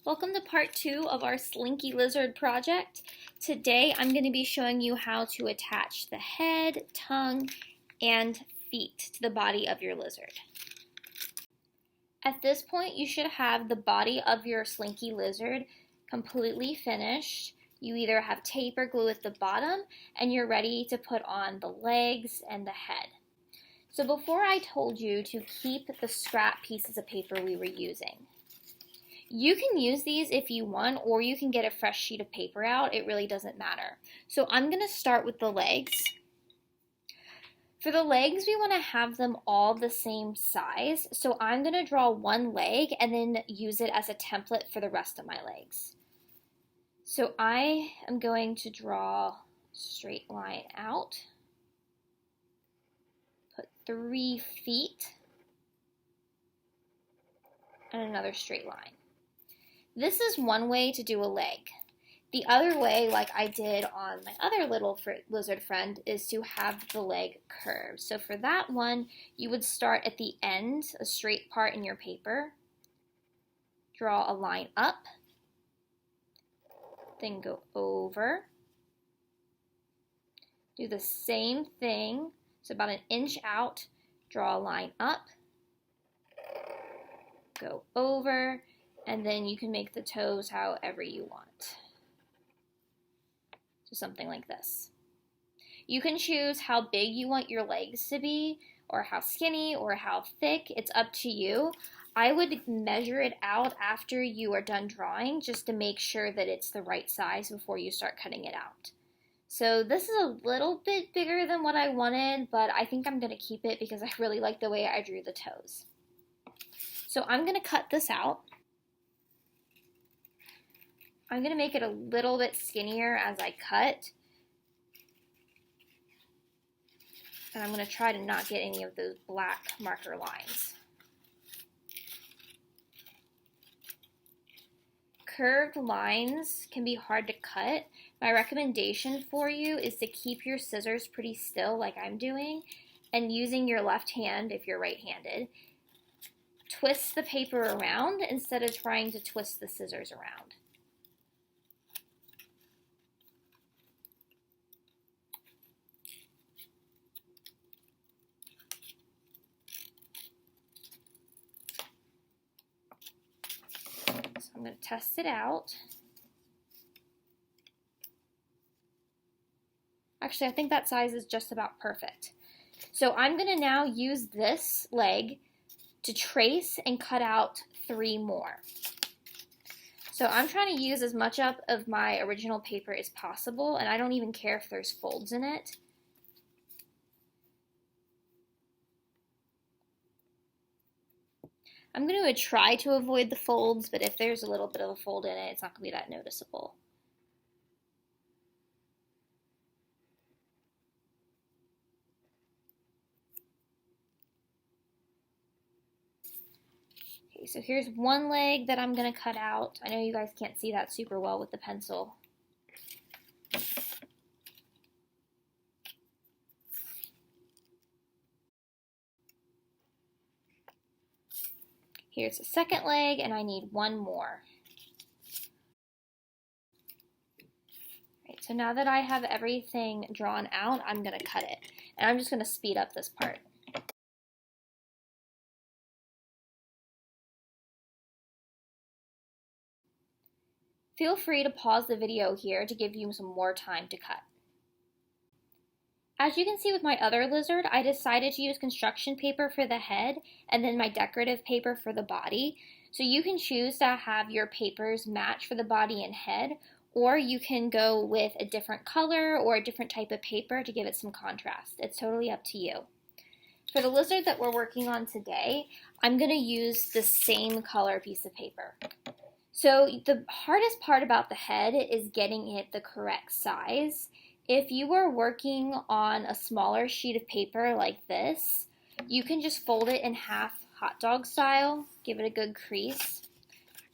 Welcome to part 2 of our Slinky Lizard project. Today I'm going to be showing you how to attach the head, tongue, and feet to the body of your lizard. At this point you should have the body of your Slinky lizard completely finished. You either have tape or glue at the bottom and you're ready to put on the legs and the head. So before I told you to keep the scrap pieces of paper we were using. You can use these if you want, or you can get a fresh sheet of paper out. It really doesn't matter. So I'm going to start with the legs. For the legs, we want to have them all the same size. So I'm going to draw one leg and then use it as a template for the rest of my legs. So I am going to draw a straight line out. Put 3 feet and another straight line. This is one way to do a leg. The other way, like I did on my other little lizard friend, is to have the leg curved. So for that one, you would start at the end, a straight part in your paper, draw a line up, then go over, do the same thing, so about an inch out, draw a line up, go over, and then you can make the toes however you want. So something like this. You can choose how big you want your legs to be, or how skinny, or how thick. It's up to you. I would measure it out after you are done drawing just to make sure that it's the right size before you start cutting it out. So this is a little bit bigger than what I wanted, but I think I'm going to keep it because I really like the way I drew the toes. So I'm going to cut this out. I'm going to make it a little bit skinnier as I cut. And I'm going to try to not get any of those black marker lines. Curved lines can be hard to cut. My recommendation for you is to keep your scissors pretty still like I'm doing, and using your left hand if you're right-handed. Twist the paper around instead of trying to twist the scissors around. So I'm going to test it out. Actually, I think that size is just about perfect. So I'm going to now use this leg to trace and cut out 3 more. So I'm trying to use as much up of my original paper as possible, and I don't even care if there's folds in it. I'm going to try to avoid the folds, but if there's a little bit of a fold in it, it's not going to be that noticeable. Okay, so here's one leg that I'm going to cut out. I know you guys can't see that super well with the pencil. Here's the second leg, and I need one more. Right, so now that I have everything drawn out, I'm going to cut it. And I'm just going to speed up this part. Feel free to pause the video here to give you some more time to cut. As you can see with my other lizard, I decided to use construction paper for the head and then my decorative paper for the body. So you can choose to have your papers match for the body and head, or you can go with a different color or a different type of paper to give it some contrast. It's totally up to you. For the lizard that we're working on today, I'm going to use the same color piece of paper. So the hardest part about the head is getting it the correct size. If you are working on a smaller sheet of paper like this, you can just fold it in half hot dog style, give it a good crease,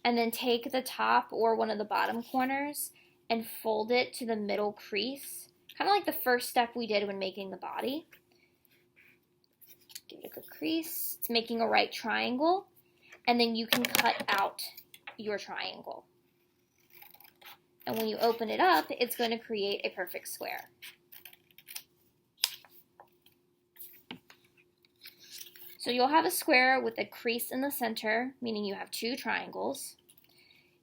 and then take the top or one of the bottom corners and fold it to the middle crease, kind of like the first step we did when making the body. Give it a good crease. It's making a right triangle, and then you can cut out your triangle. And when you open it up, it's going to create a perfect square. So you'll have a square with a crease in the center, meaning you have two triangles.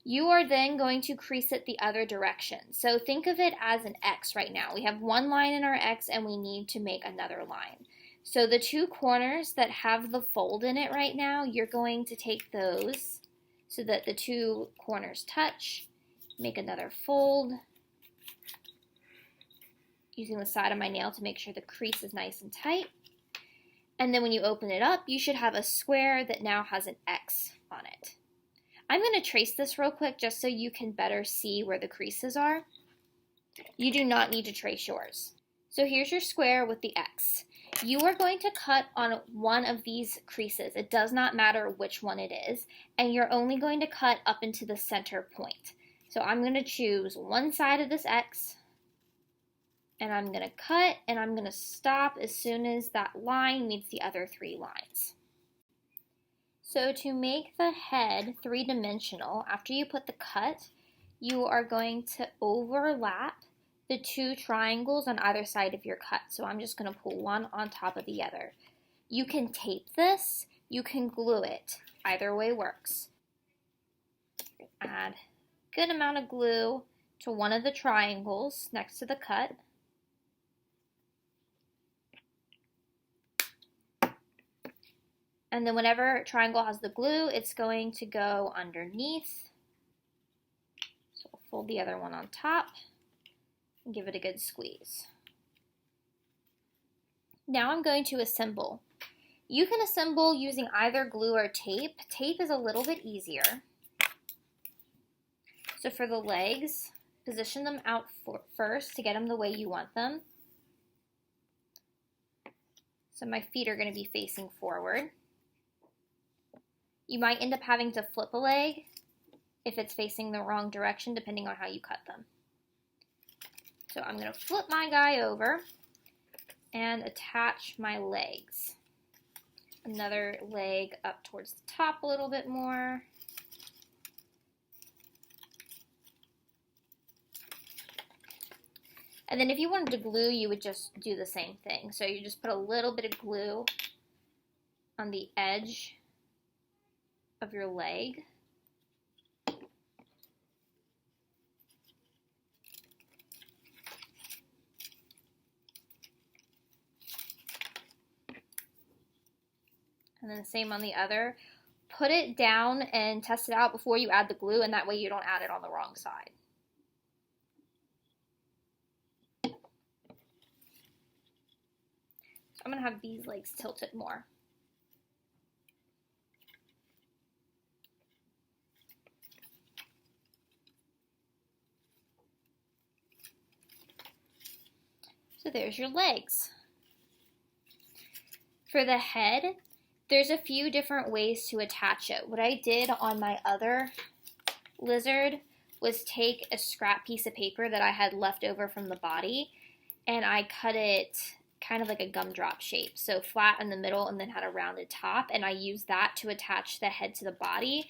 You are then going to crease it the other direction. So think of it as an X right now. We have one line in our X and we need to make another line. So the two corners that have the fold in it right now, you're going to take those so that the two corners touch, make another fold, using the side of my nail to make sure the crease is nice and tight. And then when you open it up, you should have a square that now has an X on it. I'm going to trace this real quick just so you can better see where the creases are. You do not need to trace yours. So here's your square with the X. You are going to cut on one of these creases. It does not matter which one it is, and you're only going to cut up into the center point. So I'm going to choose one side of this X, and I'm going to cut, and I'm going to stop as soon as that line meets the other three lines. So to make the head three-dimensional, after you put the cut, you are going to overlap the two triangles on either side of your cut. So I'm just going to pull one on top of the other. You can tape this, you can glue it. Either way works. Add a good amount of glue to one of the triangles next to the cut. And then whenever triangle has the glue, it's going to go underneath. So we'll fold the other one on top and give it a good squeeze. Now I'm going to assemble. You can assemble using either glue or tape. Tape is a little bit easier. So for the legs, position them out first to get them the way you want them. So my feet are going to be facing forward. You might end up having to flip a leg if it's facing the wrong direction, depending on how you cut them. So I'm going to flip my guy over and attach my legs. Another leg up towards the top a little bit more. And then if you wanted to glue, you would just do the same thing. So you just put a little bit of glue on the edge of your leg. And then the same on the other. Put it down and test it out before you add the glue, and that way you don't add it on the wrong side. So I'm going to have these legs tilted more. So there's your legs. For the head, there's a few different ways to attach it. What I did on my other lizard was take a scrap piece of paper that I had left over from the body, and I cut it kind of like a gumdrop shape, so flat in the middle and then had a rounded top, and I used that to attach the head to the body.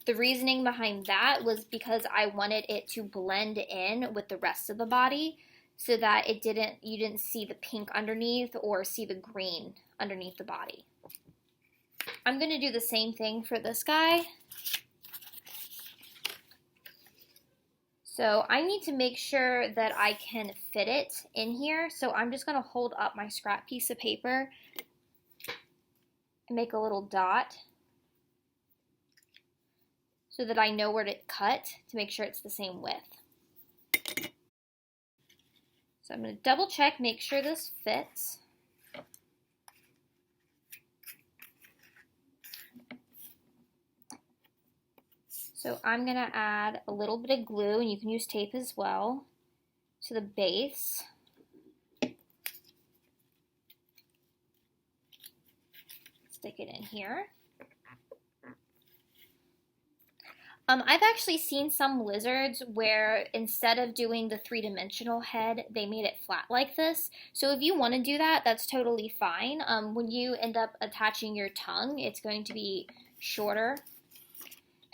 The reasoning behind that was because I wanted it to blend in with the rest of the body, so that you didn't see the pink underneath or see the green underneath the body. I'm going to do the same thing for this guy. So I need to make sure that I can fit it in here. So I'm just going to hold up my scrap piece of paper and make a little dot so that I know where to cut to make sure it's the same width. So I'm going to double check, make sure this fits. So I'm going to add a little bit of glue, and you can use tape as well, to the base. Stick it in here. I've actually seen some lizards where instead of doing the three-dimensional head, they made it flat like this. So if you want to do that, that's totally fine. When you end up attaching your tongue, it's going to be shorter.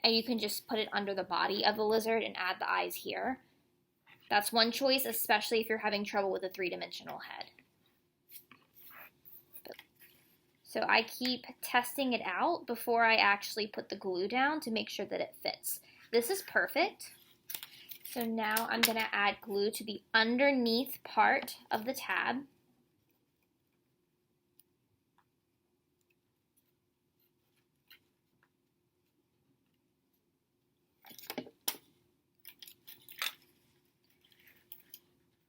and you can just put it under the body of the lizard and add the eyes here. That's one choice, especially if you're having trouble with a three-dimensional head. So I keep testing it out before I actually put the glue down to make sure that it fits. This is perfect. So now I'm going to add glue to the underneath part of the tab.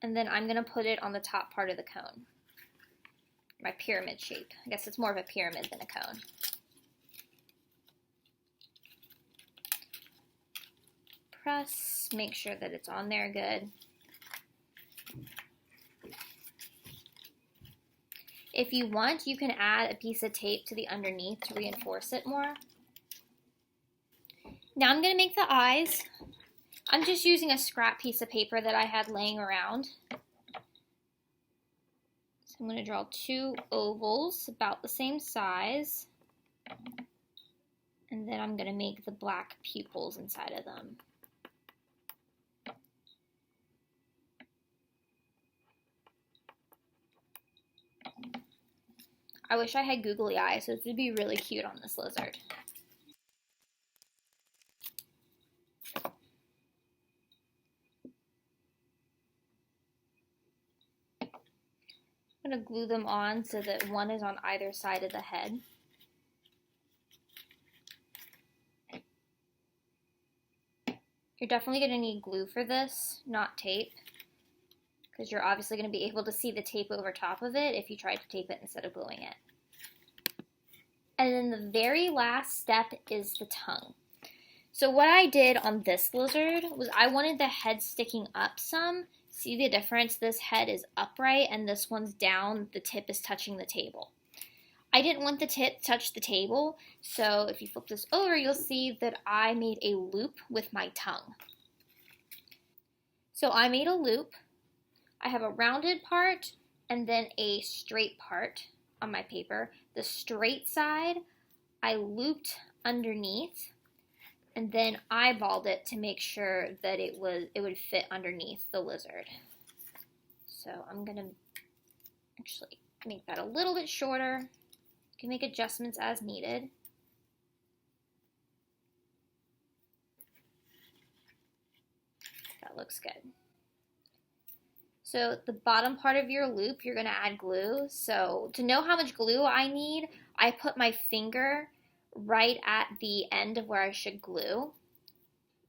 And then I'm going to put it on the top part of the cone. My pyramid shape. I guess it's more of a pyramid than a cone. Press, make sure that it's on there good. If you want, you can add a piece of tape to the underneath to reinforce it more. Now I'm going to make the eyes. I'm just using a scrap piece of paper that I had laying around. So I'm going to draw two ovals about the same size. And then I'm going to make the black pupils inside of them. I wish I had googly eyes, so this would be really cute on this lizard. I'm going to glue them on so that one is on either side of the head. You're definitely going to need glue for this, not tape, because you're obviously going to be able to see the tape over top of it if you try to tape it instead of gluing it. And then the very last step is the tongue. So what I did on this lizard was I wanted the head sticking up some. See the difference? This head is upright and this one's down. The tip is touching the table. I didn't want the tip to touch the table, so if you flip this over, you'll see that I made a loop with my tongue. So I made a loop. I have a rounded part and then a straight part on my paper. The straight side I looped underneath and then eyeballed it to make sure that it would fit underneath the lizard. So I'm going to actually make that a little bit shorter. You can make adjustments as needed. That looks good. So the bottom part of your loop, you're going to add glue. So to know how much glue I need, I put my finger right at the end of where I should glue.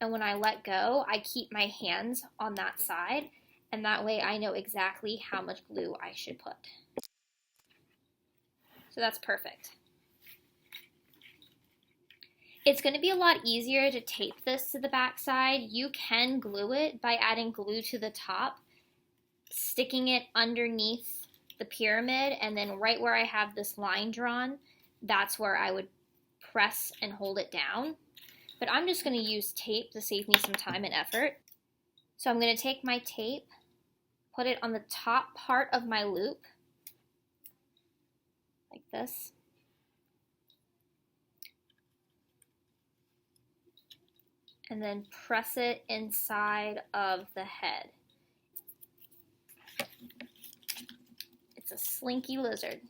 And when I let go, I keep my hands on that side. And that way I know exactly how much glue I should put. So that's perfect. It's going to be a lot easier to tape this to the back side. You can glue it by adding glue to the top, sticking it underneath the pyramid, and then right where I have this line drawn, that's where I would press and hold it down. But I'm just going to use tape to save me some time and effort. So I'm going to take my tape, put it on the top part of my loop, like this. And then press it inside of the head. It's a Slinky lizard.